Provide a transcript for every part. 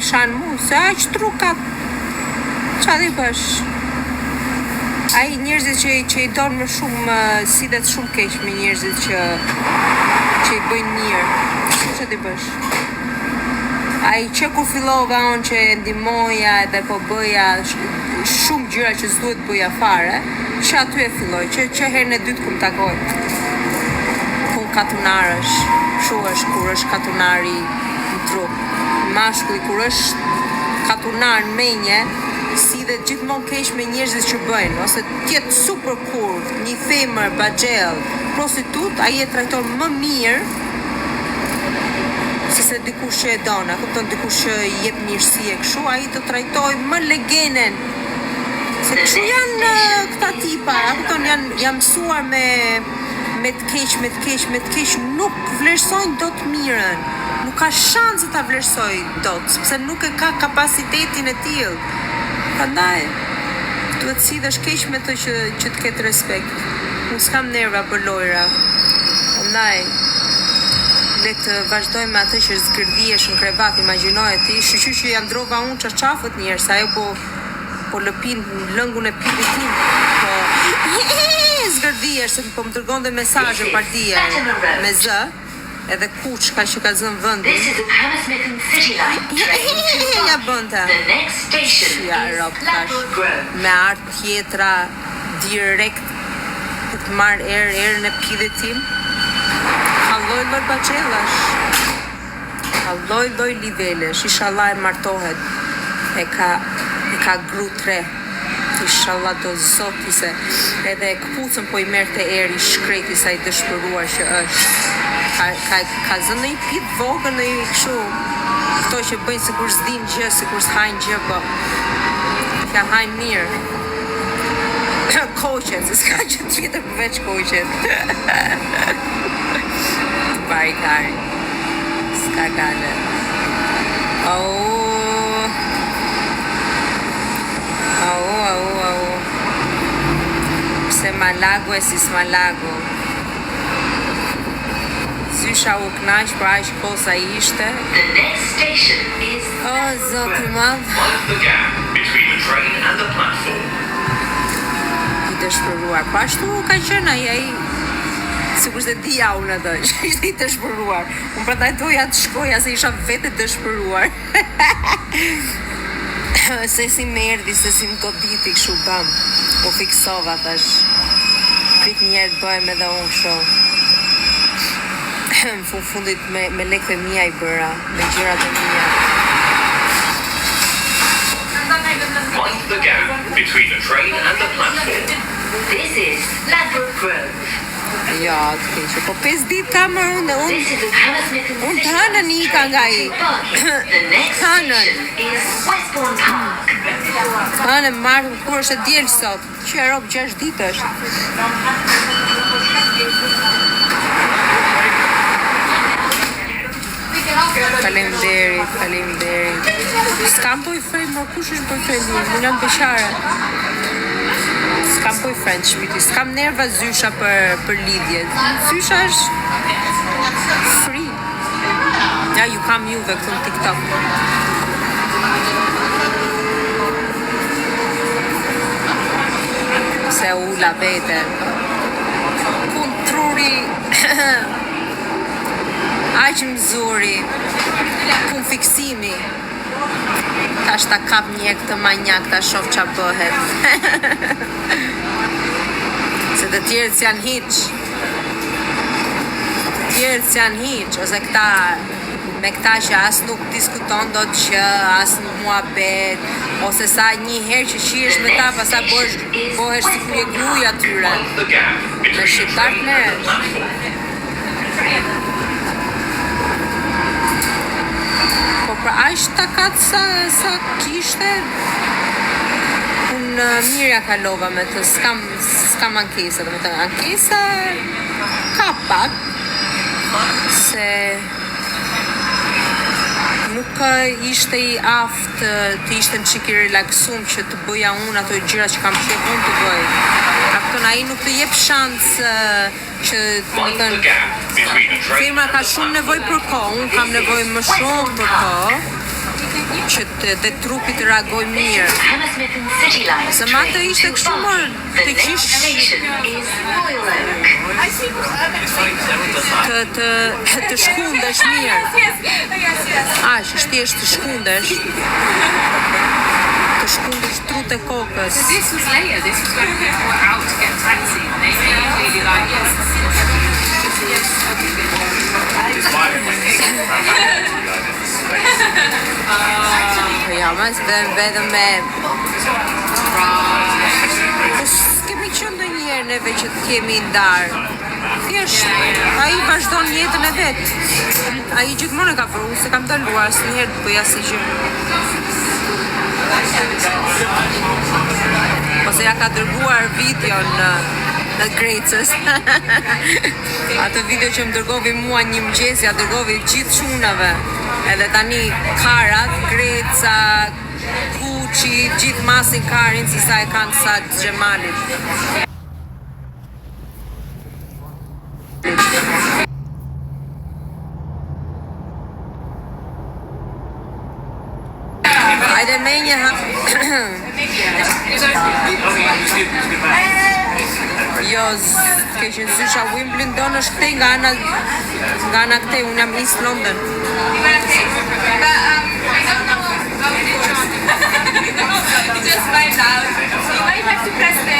fshan mu, se aq trukat. Qa di bësh? Ai njerëzit që i donë më shumë, sidet shumë keq me njerëzit që i bëjnë mirë. Qa di bësh? Ai që kur fillova unë që ndihmoja edhe po bëja shumë gjëra që s'duhet bëja fare, që aty e filloj, që herën e dytë kur më takoj. Ku katunarësh, shu është kur është katunari në trup. Mashkulli kur është katunar në menje, si dhe gjithmonë keq me njerëzit që bëjnë, ose tjetë super cool, një femër, bagjell, prostitut, ai e trajton më mirë se dikush që e dona, kupton dikush që i jep mirësi e kështu, ai do trajtoj më legenen. Se kështu janë këta tipa, kupton janë mësuar me të keq, nuk vlerësojnë dot mirën. Nuk ka shanse ta vlerësoj dot, sepse nuk e ka kapacitetin e tillë. Prandaj duhet sidhesh keq me të që të ketë respekt. Unë s'kam nerva për lojra. Prandaj le të vazhdojmë me atë që zgërdhiesh në krevat, imagjinoje ti, shqyqy që ja ndrova unë çarçafët një herë, sa ajo po lëpin lëngun e pitit tim, po zgërdhiesh se po më dërgonte mesazhe partia me Z, edhe kuçka që ka zënë vendin. Ja bënta. Ja roptash. Me art tjetra direkt për të marrë erën e pitit tim. Lloj baçellash. Lloj livelesh. Inshallah e martohet. E ka gru 3. Inshallah do zoti se edhe këpucën po i merrte eri shkreti sa i dëshpëruar që është. Ka zënë një pit vogël në një kështu. Këto që bëjnë sikur s'din gjë, sikur s'hajnë gjë, po ka hajnë mirë. Koqet, se s'ka që tjetër përveç koqet. Barikari. S'ka gale. Pse Malago e si s'Malago. Zysha u knaq për aq kohë sa ishte. Zoti i madh. I dëshpëruar. Po ashtu ka qenë ai sikur se dija unë atë, që ishte i dëshpëruar. Unë prandaj doja të shkoja se isha vete dëshpëruar. Se si merdi, se si më goditi kështu bam. Po fiksova tash. Prit njerë të bëhem edhe unë kështu. Në fundit me lekët e mia I bëra, me gjërat e mia. Mind the gap between the train and the platform. This is Ladbroke Grove. Ja, të keqe. Po 5 ditë kam unë të hanën I ka nga I. Hanën. Hanën marrë kur është e djelë sot. Që e ropë 6 ditë është. Faleminderit. S'kam boyfriend, më kush është boyfriend? Unë jam beqare. S'kam boyfriend shpiti, s'kam nerva Zysha për lidhje. Zysha është free. Ja, ju kam juve këtu në TikTok. Se ula vete. Kun truri. Aq mëzuri. Kun fiksimi. Tash ta kap një këtë manjak, ta shoh qa bëhet. Se të tjerët janë hiq. Ose me këta që as nuk diskuton do të që, as nuk muhabet, ose sa një herë që shihesh me ta, pasa bohesh si kur je gruja atyre. Me shqiptarët merresh. Po pra aq takat sa kishte, unë mirja kalova me të, s'kam ankesa, do me të ankesa ka pak, se nuk ishte I aft të ishte në qik I relaksum që të bëja unë ato gjëra që kam qef unë të bëj. Kapton ai nuk të jep shans që firma ka shumë nevojë për kohë, unë kam nevojë më shumë për kohë. që dhe trupi të reagoj mirë. Hammersmith and City Line Se ma të ishte kështu më The të next qish station is Royal Oak. të shkundesh mirë. Që shtjesh të shkundesh. Të shkundesh trut e kokës. This was later. This was when people were out to get taxi. And they really like, yes. Ja, mas vetëm me... Kemi qenë ndonjëherë neve që të kemi ndarë. Thjesht, ai vazhdon jetën e vet. Ai gjithmonë e ka bërë, se kam daluar asnjëherë të bëj asnjë gjë. Ose ja ka dërguar videon në Grecës. Atë video që më dërgovi mua një mëngjes, ja dërgovi gjithë çunave. Edhe tani karat, Greca, Gucci, gjithë masin karin si sa e kanë sa Gjemalit. Hajde me një Jo, ke qenë zysha Wimbledon është këtej nga ana këtej, unë jam East London. Just find out. You might have to press the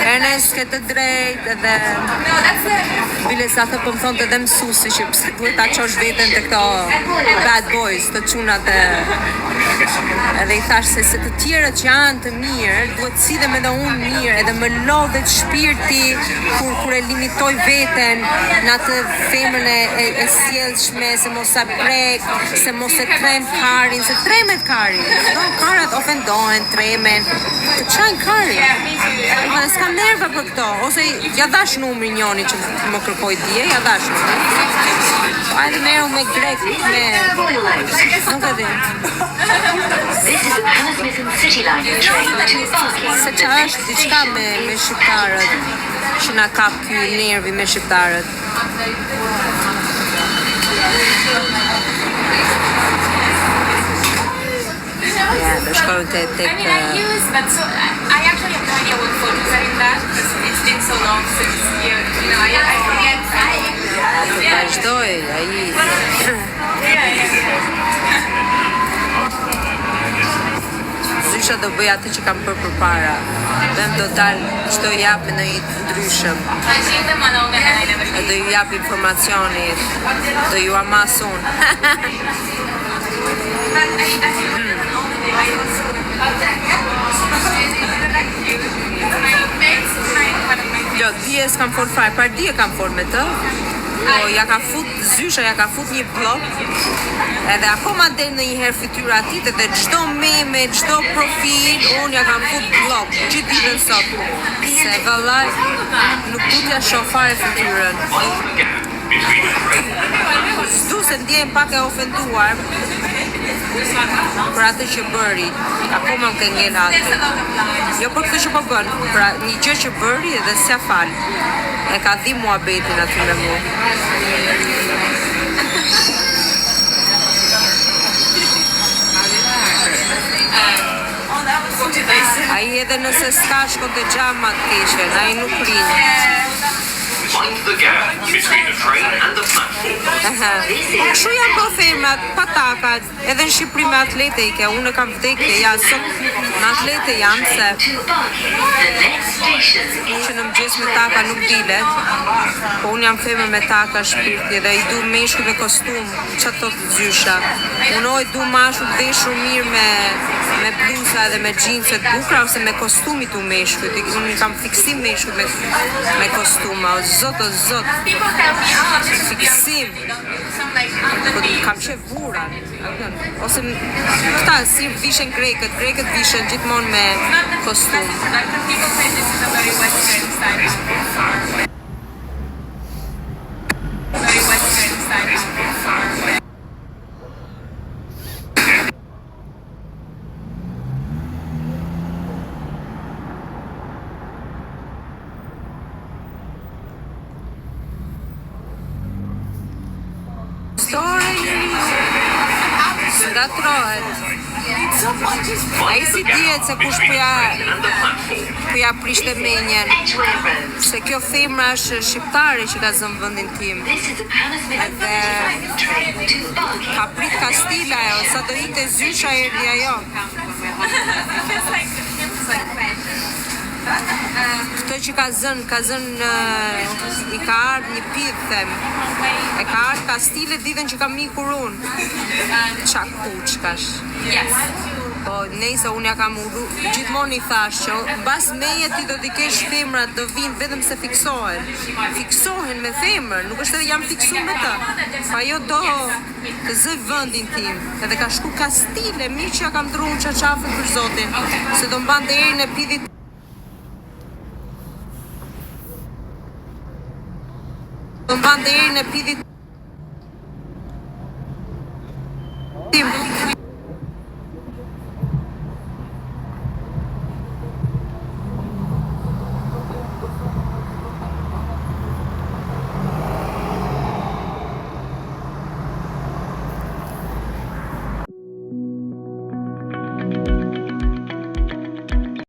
Ernest ke të drejtë edhe No, that's it. bile sa të po më thonë të dhe mësusi që pse duhet ta qosh veten të këto bad boys, të çunat edhe i thash se të tjerët që janë të mirë, duhet sidhem edhe unë mirë, edhe më lodhet shpirti kur e limitoj veten në atë femrën e sjellshme, se mos sa prek, se mos e trem karin, se tremet karin. No, karat ofendohen, tremen, të çajnë karin. Ma dhe s'kam nerva për këto, ose ja dash numri njoni që më kërkoj dje, ja dash numri. Hajde merru me grek, me... Nuk e di. This is Hammersmith and City Line train to Barking. Se qa është diçka me shqiptarët, që na kap ky nervi me shqiptarët. Ja, do shkojmë tek I mean, I use, but so I actually have no idea what photos are in that because it's been so long since you know, I forget. vazhdoj, ai. Zysha do bëj atë që kam bërë përpara. Vem do dal çdo javë me ndonjë ndryshëm. Do ju jap informacionit, do ju amason. Jo, dje s'kam fol fare, par dje kam fol me të. Po ja ka fut Zysha, ja ka fut një blog. Edhe akoma del në një herë fytyra atit, edhe çdo meme, çdo profil, unë ja kam fut blog, gjithë ditën sot. Se vëllai nuk du t'ja shoh fare fytyrën. S'du se ndjen pak e ofenduar për atë që bëri. Akoma më ke ngel atë. Jo për këtë që po bën, për një gjë që bëri edhe s'ja fal. E ka dhi muhabetin aty me mua. Ai edhe nëse s'ka shko të gjama të kishen, ai nuk rinë. Find the gap between the train and the platform. Kështu janë po femrat, patakat, edhe në Shqipëri me atletike, unë e kam vdekje, ja sot me atlete jam se To Barking. The next station is që në mëgjes me taka nuk dilet, po unë jam femër me taka shpirti dhe i du meshkuj me kostum, që të Zysha. Unë i du mashkull veshur mirë me bluza dhe me gjinset bukra ose me kostumi tu meshkuj. Unë kam fiksim meshkuj me kostuma, o zot, People tell me, oh, this is fiksim. some like Po kam qef vura. Ose këta si vishen grekët vishen gjithmonë me kostum. like people say this is a very Western style. Very Western style. S'ngatrohet. Ai si dihet se kush po ja prishte menjen. Edgware Road. Se kjo femra është shqiptare që ka zënë vendin tim. This is a Hammersmith City Line train to Barking. Ka prit Kastila ajo, sa do hinte zysha erdhi ajo. It's like fashion. Këtë që ka zënë i ka ardhë një pidh, them. E ka ardhë Kastile ditën që kam mikur unë. Qa kuçkash. Yes. Po, nejse unë ja kam gjithmonë i thash që mbas meje ti do t'i kesh femrat do vinë vetëm se fiksohen. Fiksohen me femër, nuk është edhe jam fiksuar me të. Pa jo do të zëj vendin tim. Edhe ka shku Kastile, mirë që ja kam dru unë qaqafën për zotin. Se do mban të erin e pidhit. Do mban të erin e pidhit.